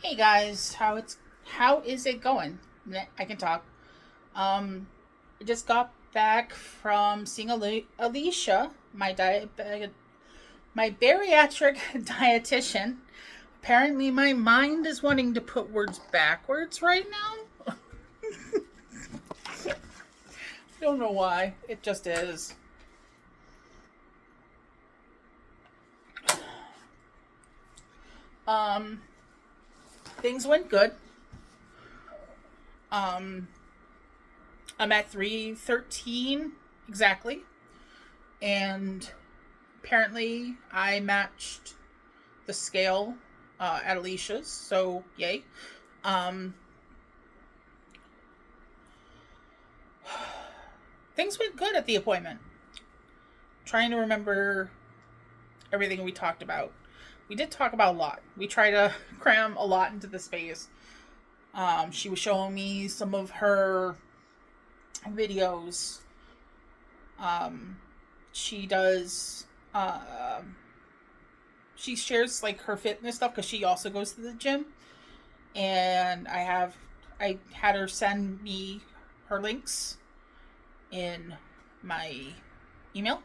Hey guys, how is it going? I can talk. I just got back from seeing Alicia, my bariatric dietitian. Apparently, my mind is wanting to put words backwards right now. I don't know why. It just is. Um, Things went good. Um, I'm at 313 exactly, and apparently I matched the scale at Alicia's, so yay. Um, Things went good at the appointment. Trying to remember everything we talked about. We did talk about a lot. We try to cram a lot into the space. She was showing me some of her videos. Um, she does. She shares like her fitness stuff because she also goes to the gym, and I had her send me her links in my email.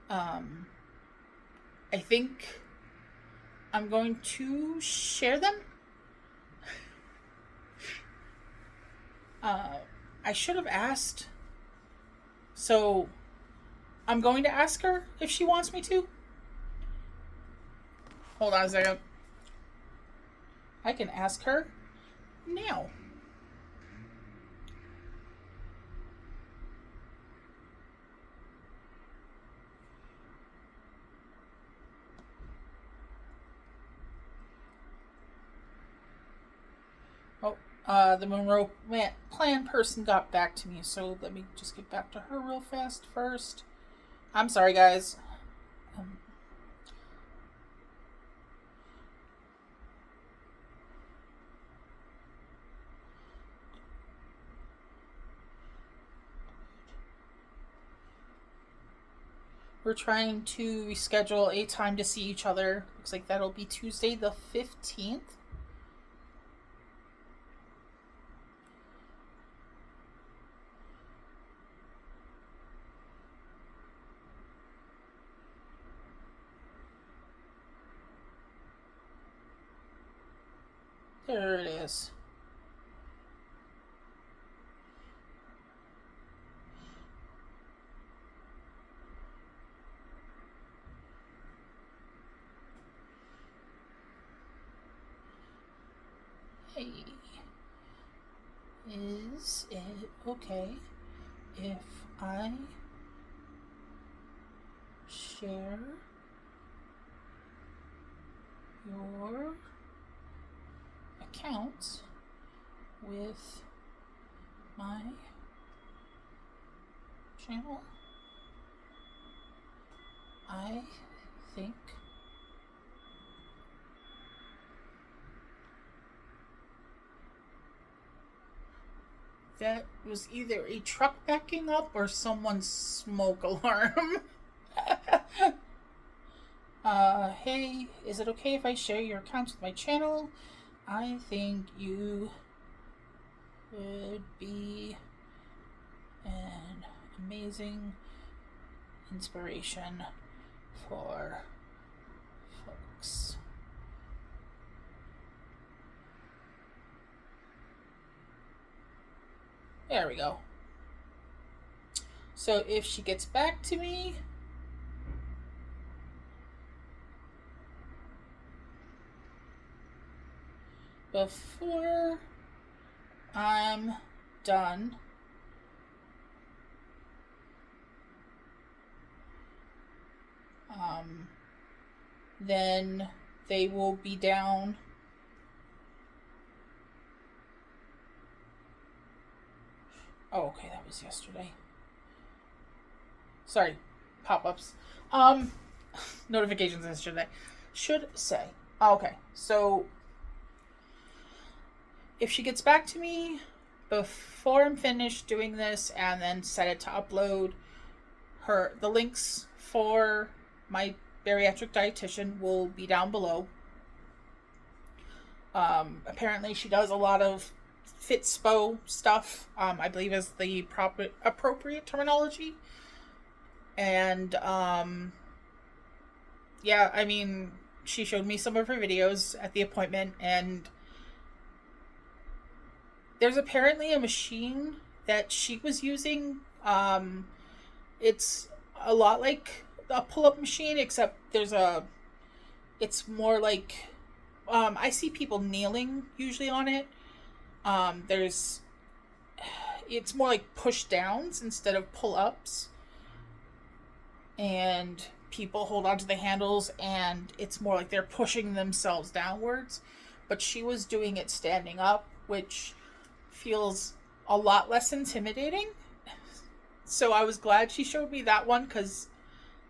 Um, I think I'm going to share them. Uh, I should have asked. So I'm going to ask her if she wants me to. Hold on a second. I can ask her now. Oh, the Monroe plan person got back to me, so let me just get back to her real fast first. I'm sorry, guys. Um, we're trying to reschedule a time to see each other. Looks like that'll be Tuesday the 15th. There it is. Hey, is it okay if I share your account with my channel? I think that was either a truck backing up or someone's smoke alarm. Hey, is it okay if I share your account with my channel? I think you would be an amazing inspiration for folks. There we go. So if she gets back to me, before I'm done, then they will be down. Oh, okay, that was yesterday. Sorry, pop-ups. Um, Notifications yesterday. Should say. Okay, so if she gets back to me before I'm finished doing this and then set it to upload, the links for my bariatric dietitian will be down below. Apparently she does a lot of Fitspo stuff, I believe is the appropriate terminology. And yeah, I mean, she showed me some of her videos at the appointment, and there's apparently a machine that she was using. It's a lot like a pull-up machine, except it's more like, I see people kneeling usually on it. There's it's more like push downs instead of pull ups, and people hold onto the handles, and it's more like they're pushing themselves downwards. But she was doing it standing up, which feels a lot less intimidating. So I was glad she showed me that one, because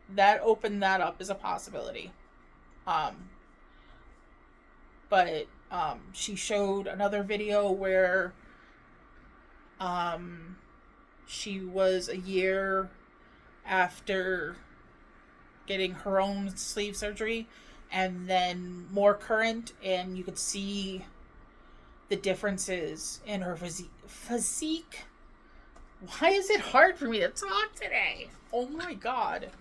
that opened that up as a possibility. Um, but she showed another video where she was a year after getting her own sleeve surgery, and then more current, and you could see the differences in her physique. Why is it hard for me to talk today? Oh my god.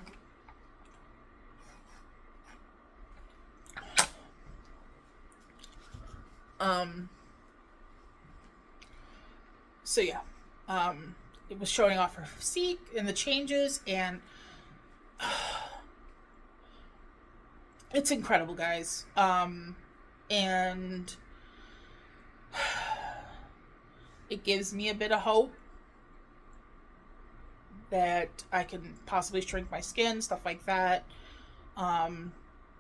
So yeah. It was showing off her physique and the changes, and it's incredible, guys. And it gives me a bit of hope that I can possibly shrink my skin, stuff like that.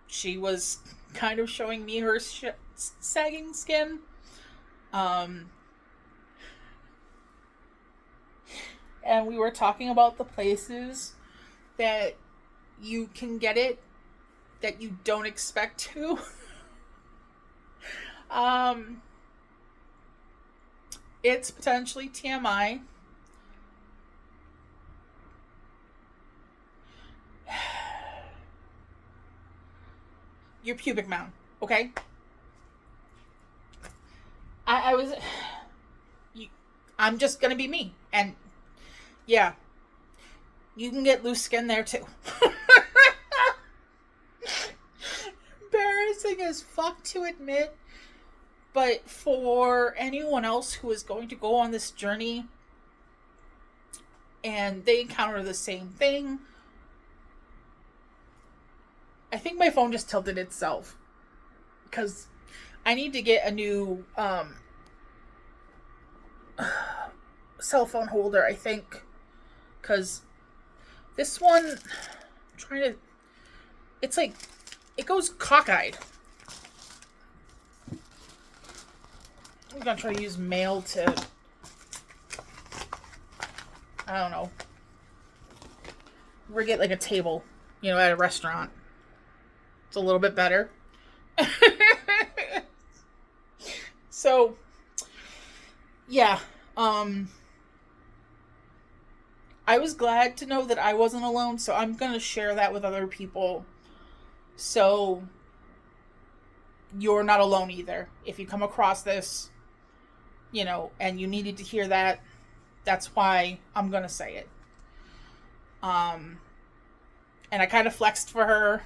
She was kind of showing me her sagging skin. And we were talking about the places that you can get it that you don't expect to. It's potentially TMI. Your pubic mound, okay? I'm just gonna be me, and yeah, you can get loose skin there too. Embarrassing as fuck to admit, but for anyone else who is going to go on this journey and they encounter the same thing, I think my phone just tilted itself because I need to get a new cell phone holder, I think, because this one, I'm trying to, it's like, it goes cockeyed. I'm gonna try to use mail to, I don't know, rig it like a table, at a restaurant. It's a little bit better. So, yeah, I was glad to know that I wasn't alone, so I'm going to share that with other people. So, you're not alone either. If you come across this, and you needed to hear that, that's why I'm going to say it. And I kind of flexed for her.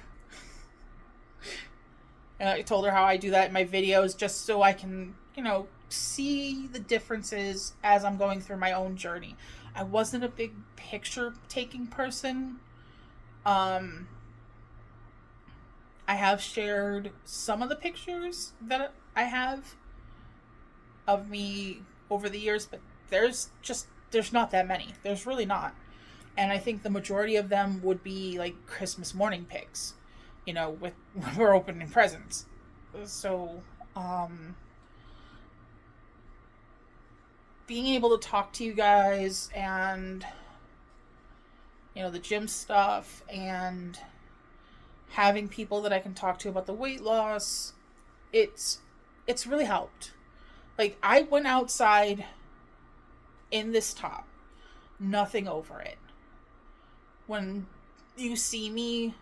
And I told her how I do that in my videos just so I can, see the differences as I'm going through my own journey. I wasn't a big picture-taking person. I have shared some of the pictures that I have of me over the years, but there's not that many. There's really not. And I think the majority of them would be like Christmas morning pics, with when we're opening presents. So, being able to talk to you guys and, the gym stuff and having people that I can talk to about the weight loss, it's really helped. Like, I went outside in this top, nothing over it. When you see me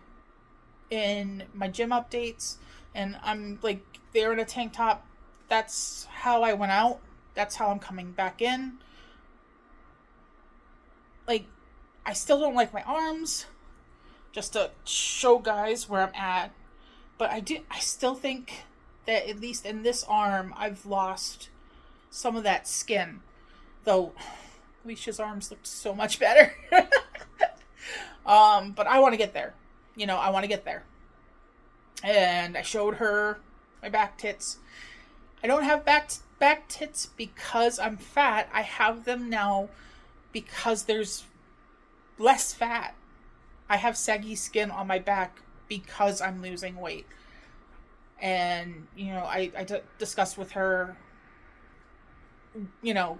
in my gym updates and I'm like there in a tank top, that's how I went out. That's how I'm coming back in. Like, I still don't like my arms, just to show guys where I'm at. But I still think that at least in this arm, I've lost some of that skin. Though, Alicia's arms looked so much better. But I want to get there. I want to get there. And I showed her my back tits. I don't have back tits because I'm fat. I have them now because there's less fat. I have saggy skin on my back because I'm losing weight. And, I discussed with her,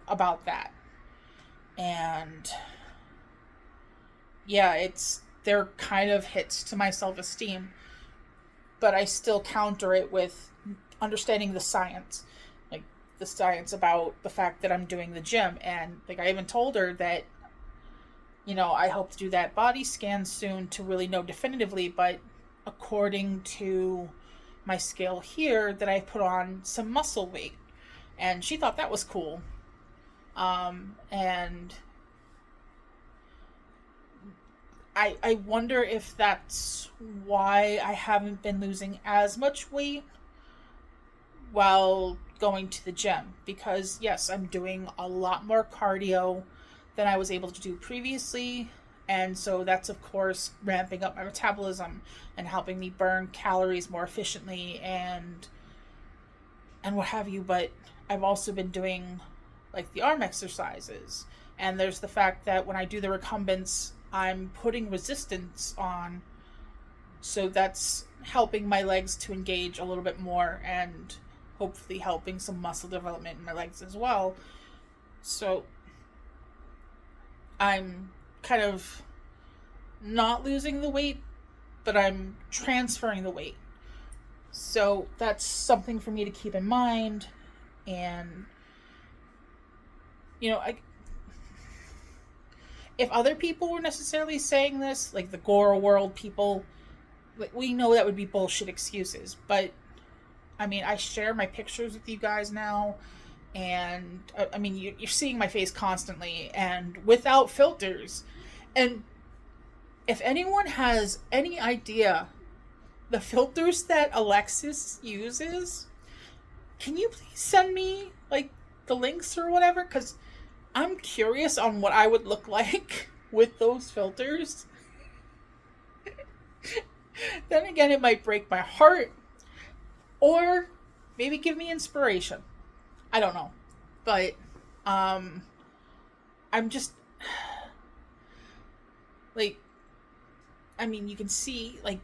about that. And yeah, they're kind of hits to my self-esteem, but I still counter it with understanding the science. Like, the science about the fact that I'm doing the gym. And, like, I even told her that, I hope to do that body scan soon to really know definitively, but according to my scale here, that I put on some muscle weight. And she thought that was cool. And I wonder if that's why I haven't been losing as much weight while going to the gym. Because, yes, I'm doing a lot more cardio than I was able to do previously. And so that's, of course, ramping up my metabolism and helping me burn calories more efficiently and what have you. But I've also been doing, like, the arm exercises. And there's the fact that when I do the recumbents, I'm putting resistance on. So that's helping my legs to engage a little bit more and hopefully helping some muscle development in my legs as well. So I'm kind of not losing the weight, but I'm transferring the weight. So that's something for me to keep in mind. And, if other people were necessarily saying this, like the Gora World people, like, we know that would be bullshit excuses. But, I share my pictures with you guys now. And, you're seeing my face constantly and without filters. And if anyone has any idea the filters that Alexis uses, can you please send me, like, the links or whatever? Because I'm curious on what I would look like with those filters. Then again, it might break my heart. Or maybe give me inspiration. I don't know. But, I'm just, like, you can see, like,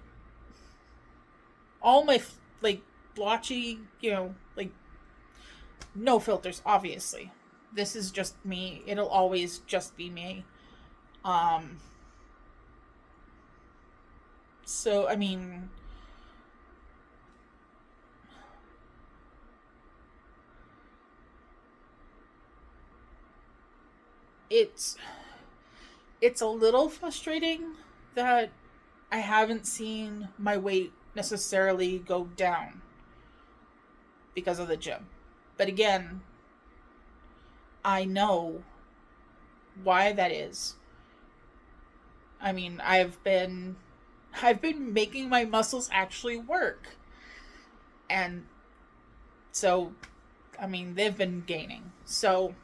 all my, like, blotchy, like, no filters, obviously. This is just me. It'll always just be me. So, it's a little frustrating that I haven't seen my weight necessarily go down because of the gym. But again, I know why that is. I've been making my muscles actually work. And so, they've been gaining. So,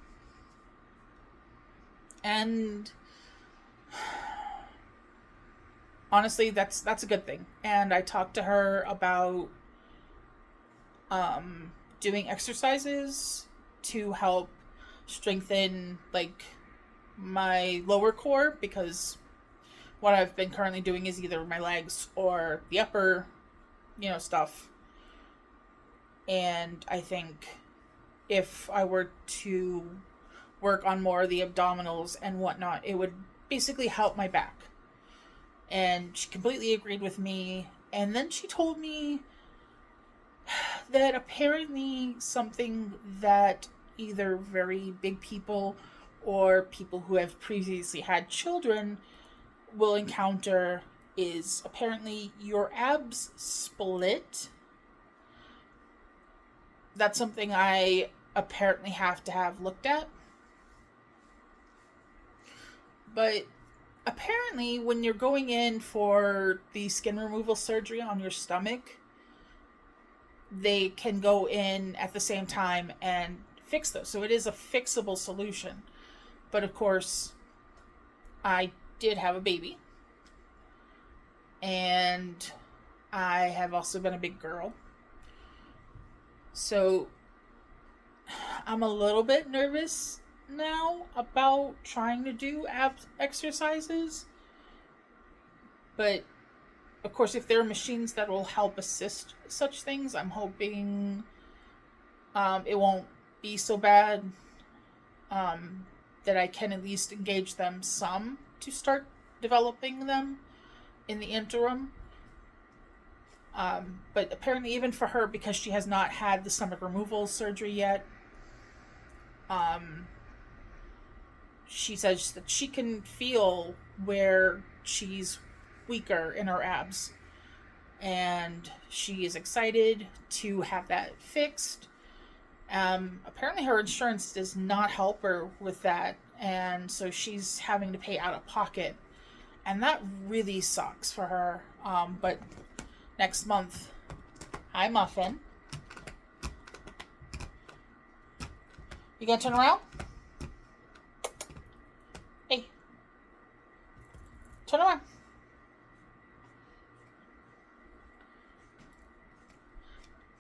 and honestly, that's a good thing. And I talked to her about doing exercises to help strengthen, like, my lower core, because what I've been currently doing is either my legs or the upper, stuff. And I think if I were to work on more of the abdominals and whatnot, it would basically help my back. And she completely agreed with me. And then she told me that apparently something that either very big people or people who have previously had children will encounter is apparently your abs split that's something I apparently have to have looked at. But apparently, when you're going in for the skin removal surgery on your stomach, they can go in at the same time and fix those. So it is a fixable solution. But of course, I did have a baby. And I have also been a big girl. So I'm a little bit nervous now about trying to do abs exercises. But of course, if there are machines that will help assist such things, I'm hoping it won't be so bad, that I can at least engage them some to start developing them in the interim. But apparently, even for her, because she has not had the stomach removal surgery yet, she says that she can feel where she's weaker in her abs. And she is excited to have that fixed. Apparently her insurance does not help her with that. And so she's having to pay out of pocket. And that really sucks for her. But next month, hi Muffin. You gonna turn around? Hey. Turn around.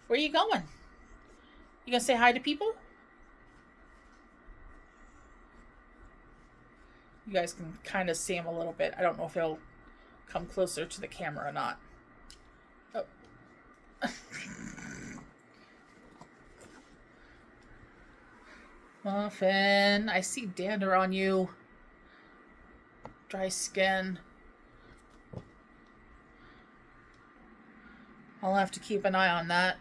Where are you going? You gonna say hi to people? You guys can kind of see him a little bit. I don't know if he'll come closer to the camera or not. Oh. Muffin, I see dander on you. Dry skin. I'll have to keep an eye on that.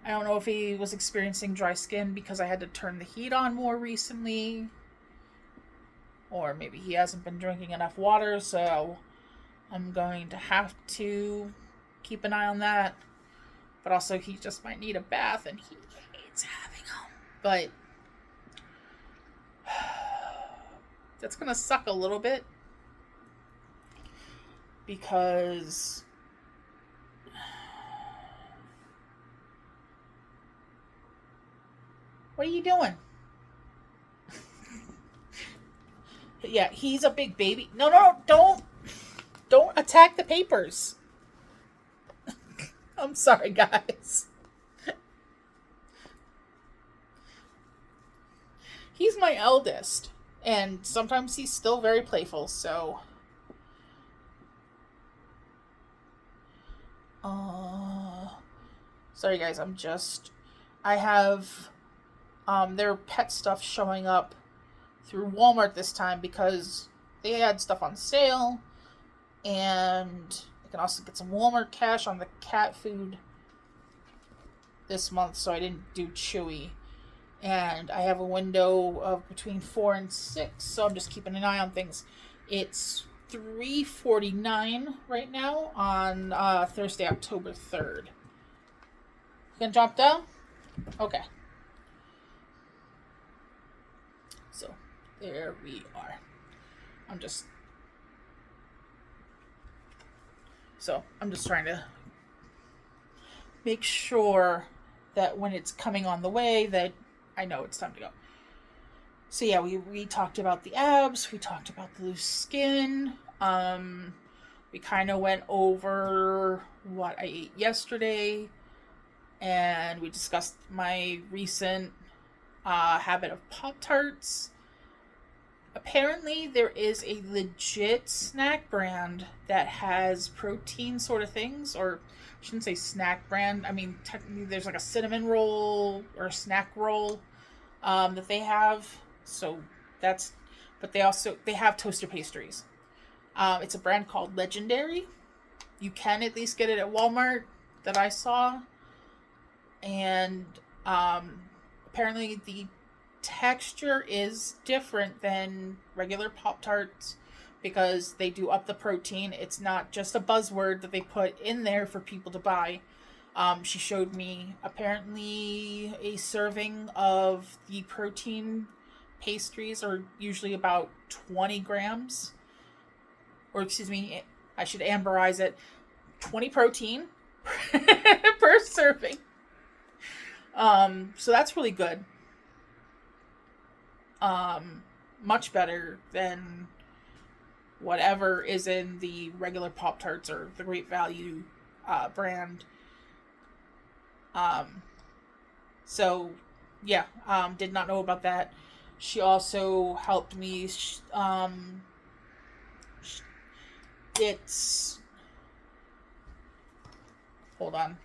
I don't know if he was experiencing dry skin because I had to turn the heat on more recently. Or maybe he hasn't been drinking enough water, so I'm going to have to keep an eye on that. But also, he just might need a bath, and he hates having them. But that's going to suck a little bit. Because what are you doing? Yeah, he's a big baby. No, don't attack the papers. I'm sorry, guys. He's my eldest, and sometimes he's still very playful, so sorry guys, I have their pet stuff showing up through Walmart this time because they had stuff on sale, and I can also get some Walmart cash on the cat food this month, so I didn't do Chewy. And I have a window of between 4 and 6, so I'm just keeping an eye on things. It's $3.49 right now on Thursday, October 3rd. You gonna drop down? Okay. So, there we are. I'm just trying to make sure that when it's coming on the way that I know it's time to go. So yeah, we talked about the abs, we talked about the loose skin, we kind of went over what I ate yesterday, and we discussed my recent habit of Pop-Tarts. Apparently there is a legit snack brand that has protein sort of things, or I shouldn't say snack brand. I mean, technically there's like a cinnamon roll or a snack roll that they have. So that's, but they have toaster pastries. It's a brand called Legendary. You can at least get it at Walmart that I saw. And apparently the texture is different than regular Pop-Tarts because they do up the protein. It's not just a buzzword that they put in there for people to buy. She showed me apparently a serving of the protein pastries are usually about 20 grams, or excuse me, I should amberize it, 20 protein per serving. So that's really good. Much better than whatever is in the regular Pop Tarts or the Great Value brand. Um, so yeah, did not know about that. She also helped me. It's hold on.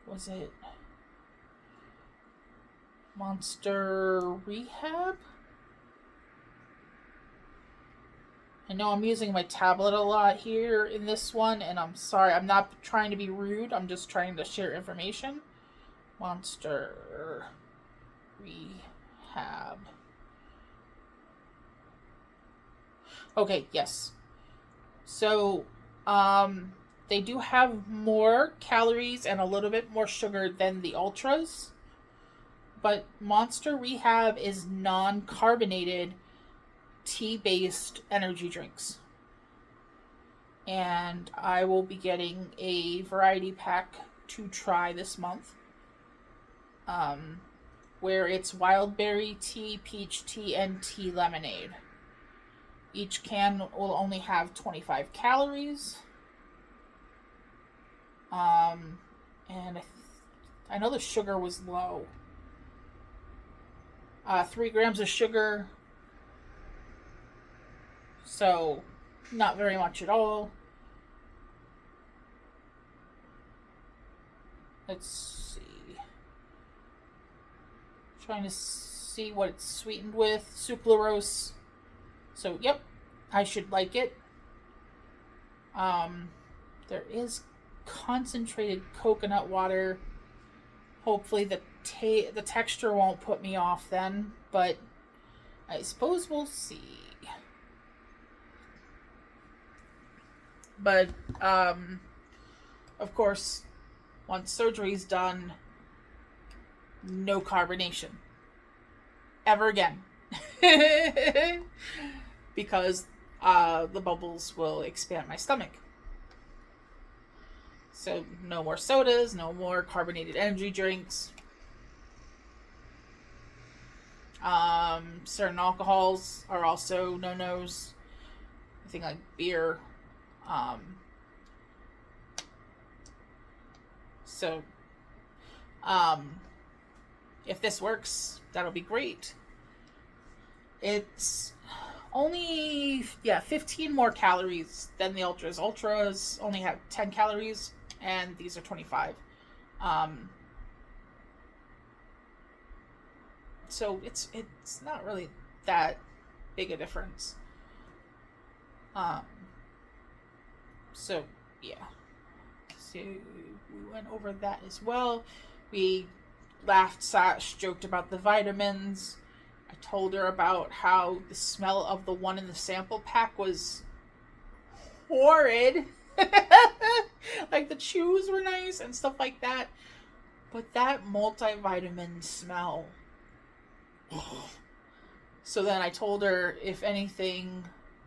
Was it Monster Rehab? I know I'm using my tablet a lot here in this one, and I'm sorry. I'm not trying to be rude. I'm just trying to share information. Monster Rehab. Okay, yes. So, they do have more calories and a little bit more sugar than the ultras, but Monster Rehab is non-carbonated tea-based energy drinks. And I will be getting a variety pack to try this month. Where it's wild berry tea, peach tea, and tea lemonade. Each can will only have 25 calories. And I know the sugar was low. 3 grams of sugar. So, not very much at all. Let's see. Trying to see what it's sweetened with. Sucralose. So, yep. I should like it. There is concentrated coconut water. Hopefully the texture won't put me off then, but I suppose we'll see. But of course, once surgery's done, no carbonation ever again. Because the bubbles will expand my stomach. So no more sodas, no more carbonated energy drinks. Certain alcohols are also no-nos. I think like beer. So if this works, that'll be great. It's only 15 more calories than the ultras. Ultras only have 10 calories, and these are 25. So it's not really that big a difference. So yeah. So we went over that as well. We laughed, joked about the vitamins. I told her about how the smell of the one in the sample pack was horrid. Like the chews were nice and stuff like that. But that multivitamin smell. So then I told her, if anything,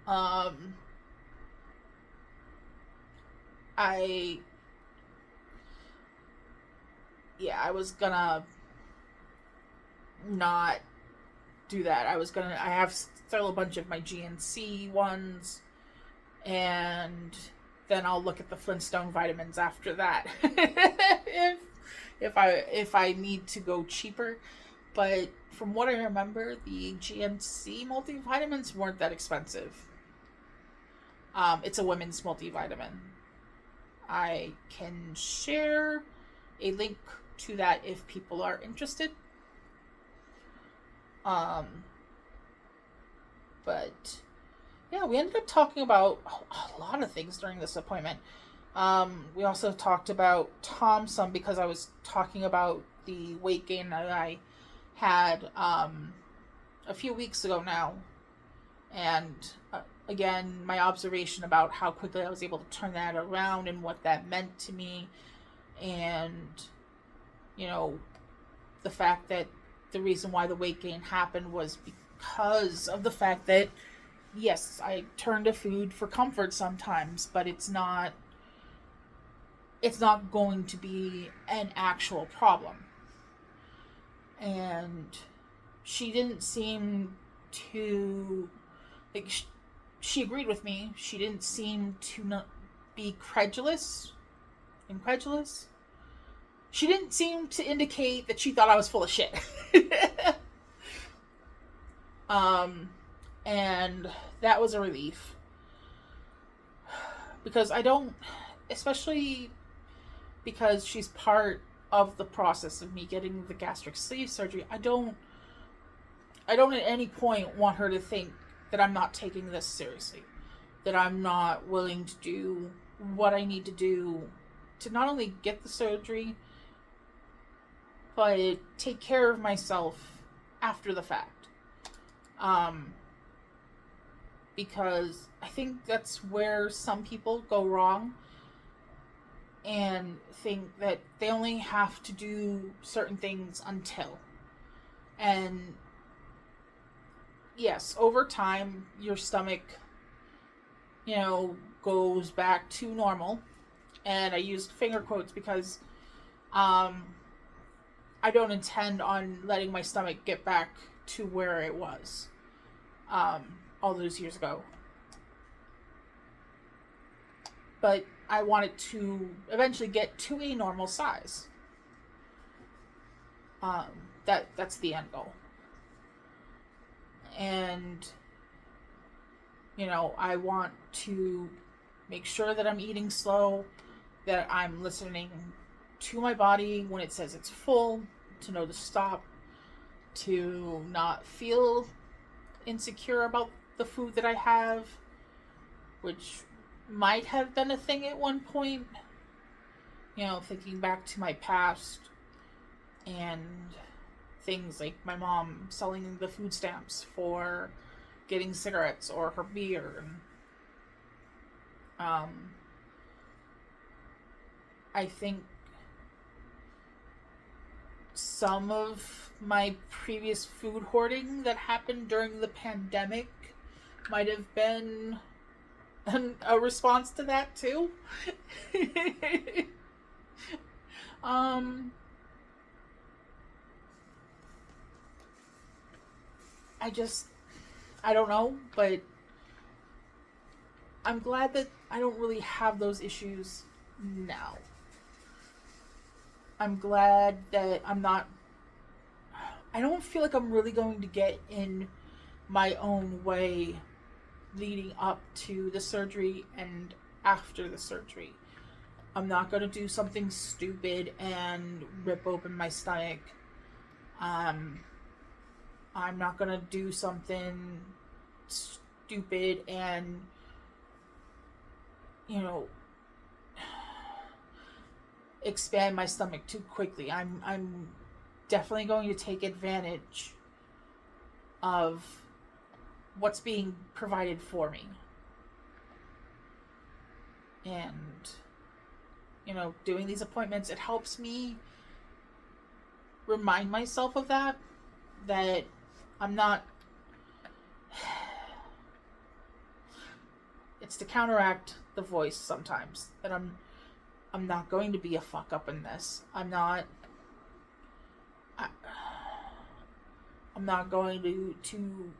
I was gonna not do that. I have still a bunch of my GNC ones, and then I'll look at the Flintstone vitamins after that. if I need to go cheaper. But from what I remember, the GNC multivitamins weren't that expensive. It's a women's multivitamin. I can share a link to that if people are interested. But yeah, we ended up talking about a lot of things during this appointment. We also talked about Tom some because I was talking about the weight gain that I had a few weeks ago now, and again my observation about how quickly I was able to turn that around and what that meant to me. And, you know, the fact that the reason why the weight gain happened was because of the fact that, yes, I turn to food for comfort sometimes, but it's not going to be an actual problem. And she didn't seem to, like, she agreed with me. She didn't seem to not be incredulous. She didn't seem to indicate that she thought I was full of shit. And that was a relief. Because I don't, especially because she's part of the process of me getting the gastric sleeve surgery, I don't at any point want her to think that I'm not taking this seriously. That I'm not willing to do what I need to do to not only get the surgery, but take care of myself after the fact. Because I think that's where some people go wrong and think that they only have to do certain things until. And yes, over time, your stomach, goes back to normal. And I used finger quotes because I don't intend on letting my stomach get back to where it was all those years ago. But I want it to eventually get to a normal size. That's the end goal. And, I want to make sure that I'm eating slow, that I'm listening to my body when it says it's full, to know to stop, to not feel insecure about the food that I have, which might have been a thing at one point. Thinking back to my past and things like my mom selling the food stamps for getting cigarettes or her beer. I think some of my previous food hoarding that happened during the pandemic might have been a response to that too. I don't know, but I'm glad that I don't really have those issues now. I'm glad that I don't feel like I'm really going to get in my own way leading up to the surgery and after the surgery. I'm not going to do something stupid and rip open my stomach. I'm not going to do something stupid and, expand my stomach too quickly. I'm definitely going to take advantage of what's being provided for me. And, doing these appointments, it helps me remind myself of that I'm not... It's to counteract the voice sometimes that I'm not going to be a fuck up in this. I'm not going to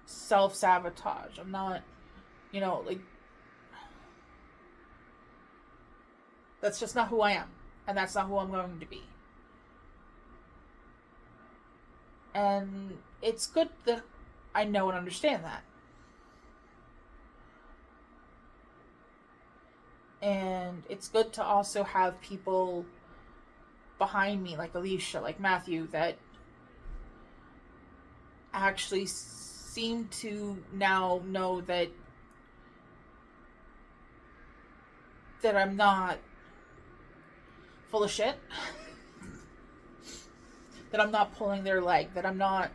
self-sabotage. I'm not, that's just not who I am. And that's not who I'm going to be. And it's good that I know and understand that. And it's good to also have people behind me, like Alicia, like Matthew, that actually seem to now know that I'm not full of shit. That I'm not pulling their leg. That I'm not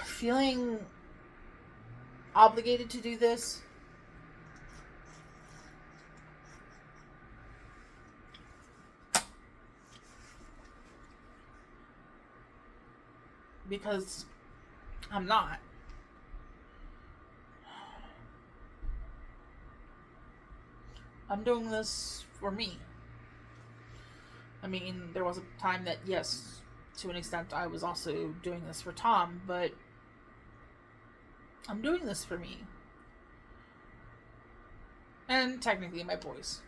feeling obligated to do this. because I'm not. I'm doing this for me. I mean, there was a time that, yes, to an extent, I was also doing this for Tom, but I'm doing this for me. And technically my boys.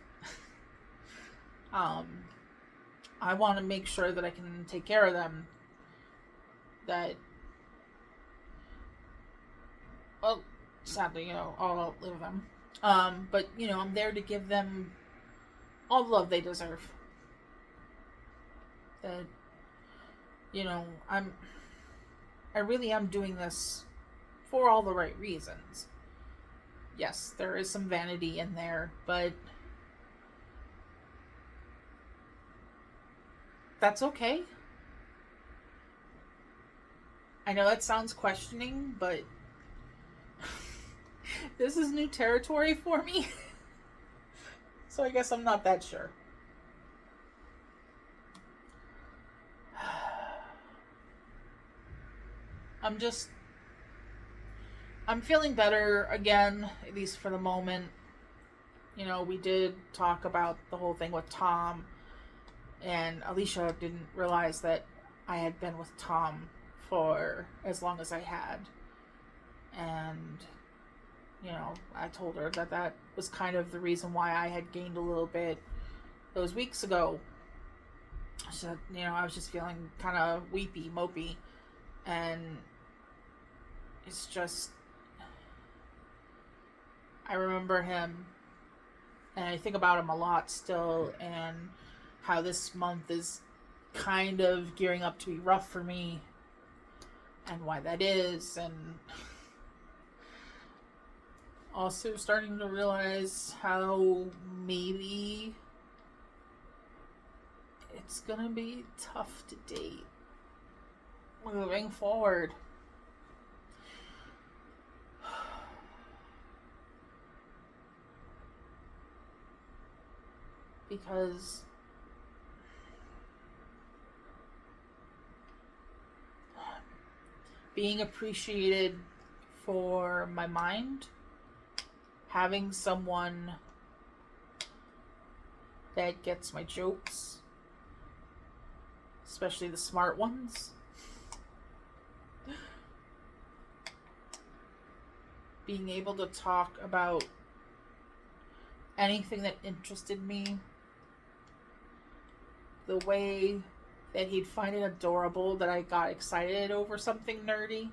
I want to make sure that I can take care of them. That, well, sadly, I'll outlive them. But, I'm there to give them all the love they deserve. That, I really am doing this for all the right reasons. Yes, there is some vanity in there, but that's okay. I know that sounds questioning, but this is new territory for me. So I guess I'm not that sure. I'm feeling better again, at least for the moment. We did talk about the whole thing with Tom, and Alicia didn't realize that I had been with Tom for as long as I had. And, I told her that was kind of the reason why I had gained a little bit those weeks ago. So, I was just feeling kind of weepy, mopey. And it's just, I remember him, and I think about him a lot still, and how this month is kind of gearing up to be rough for me, and why that is, and also starting to realize how maybe it's gonna be tough to date moving forward. Because being appreciated for my mind, having someone that gets my jokes, especially the smart ones, being able to talk about anything that interested me, the way that he'd find it adorable that I got excited over something nerdy.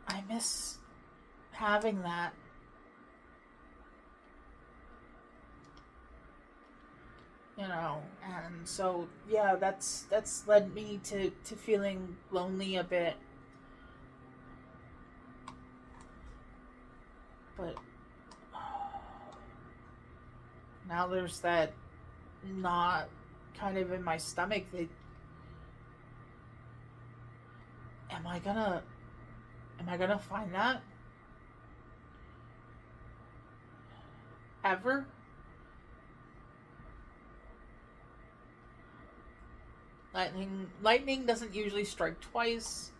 I miss having that. And so yeah, that's led me to feeling lonely a bit. But now there's that knot kind of in my stomach that am I gonna find that ever? Lightning doesn't usually strike twice.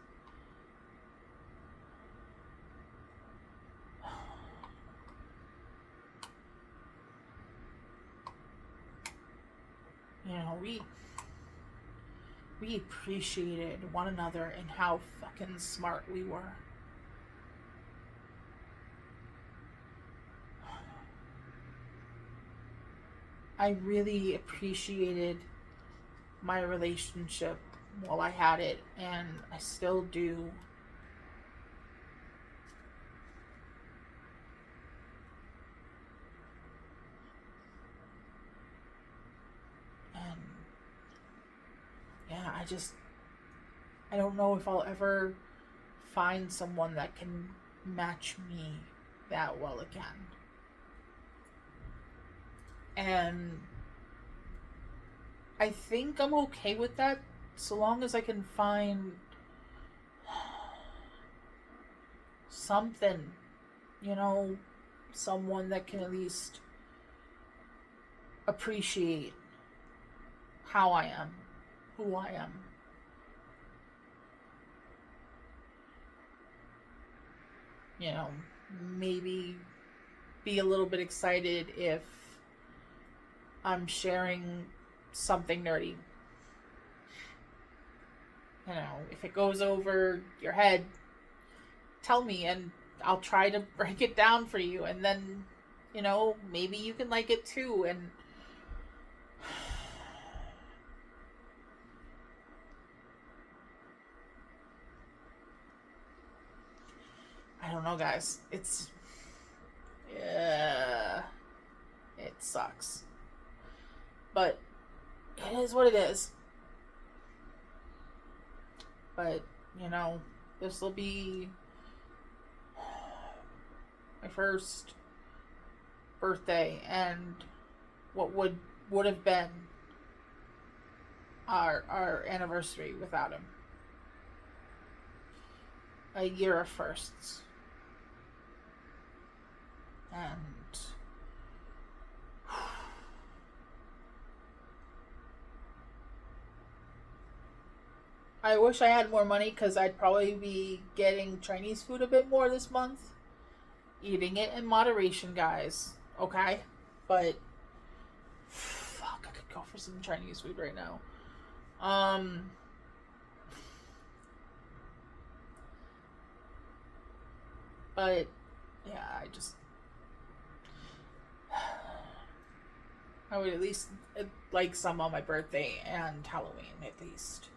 We appreciated one another and how fucking smart we were. I really appreciated my relationship while I had it, and I still do. And yeah, I don't know if I'll ever find someone that can match me that well again. And I think I'm okay with that, so long as I can find something, someone that can at least appreciate how I am, who I am. You know, maybe be a little bit excited if I'm sharing something nerdy. You know, if it goes over your head, tell me and I'll try to break it down for you. And then, you know, maybe you can like it too. And I don't know, guys. Yeah, it sucks. But it is what it is. But, you know, this will be my first birthday and what would have been our anniversary without him. A year of firsts. And I wish I had more money because I'd probably be getting Chinese food a bit more this month. Eating it in moderation, guys. Okay? But fuck, I could go for some Chinese food right now. But yeah, I would at least like some on my birthday and Halloween at least.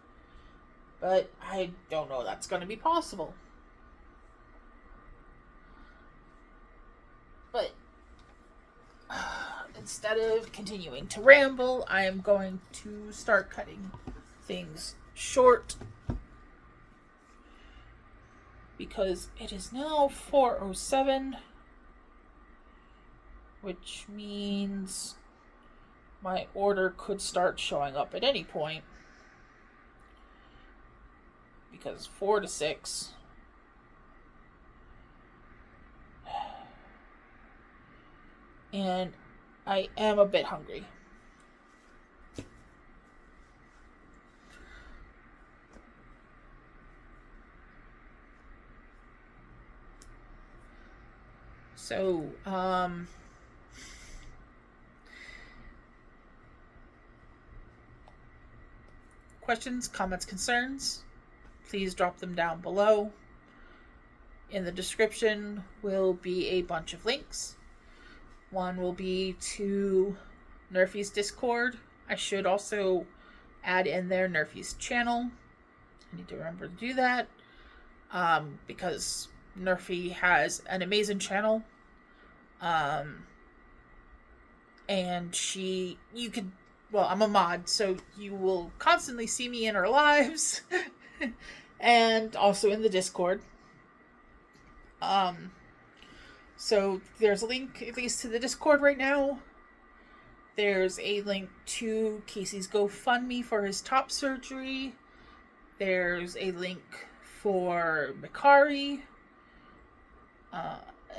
But I don't know that's going to be possible. But instead of continuing to ramble, I am going to start cutting things short. Because it is now 4:07. Which means my order could start showing up at any point. Because 4 to 6. And I am a bit hungry. So, questions, comments, concerns, please drop them down below. In the description will be a bunch of links. One will be to Nerfy's Discord. I should also add in there Nerfy's channel. I need to remember to do that. Because Nerfy has an amazing channel. And I'm a mod, so you will constantly see me in our lives. And also in the Discord. So there's a link at least to the Discord right now. There's a link to Casey's GoFundMe for his top surgery. There's a link for Mikari.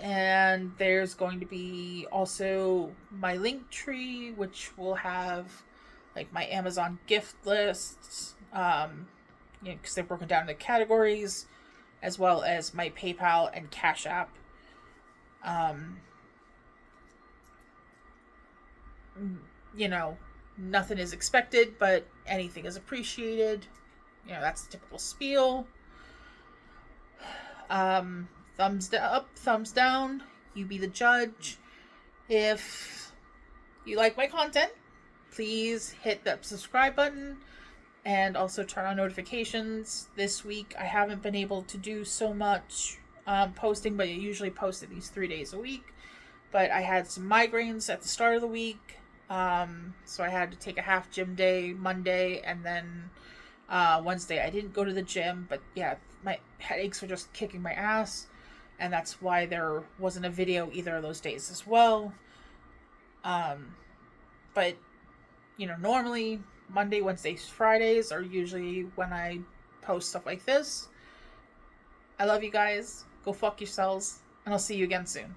And there's going to be also my link tree, which will have like my Amazon gift lists, because they're broken down into categories, as well as my PayPal and Cash App. Nothing is expected, but anything is appreciated. That's the typical spiel. Thumbs up, thumbs down. You be the judge. If you like my content, please hit that subscribe button and also turn on notifications. This week, I haven't been able to do so much posting, but I usually post at least 3 days a week. But I had some migraines at the start of the week, so I had to take a half gym day Monday, and then Wednesday I didn't go to the gym, but yeah, my headaches were just kicking my ass, and that's why there wasn't a video either of those days as well. But normally Monday, Wednesdays, Fridays are usually when I post stuff like this. I love you guys. Go fuck yourselves, and I'll see you again soon.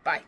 Bye.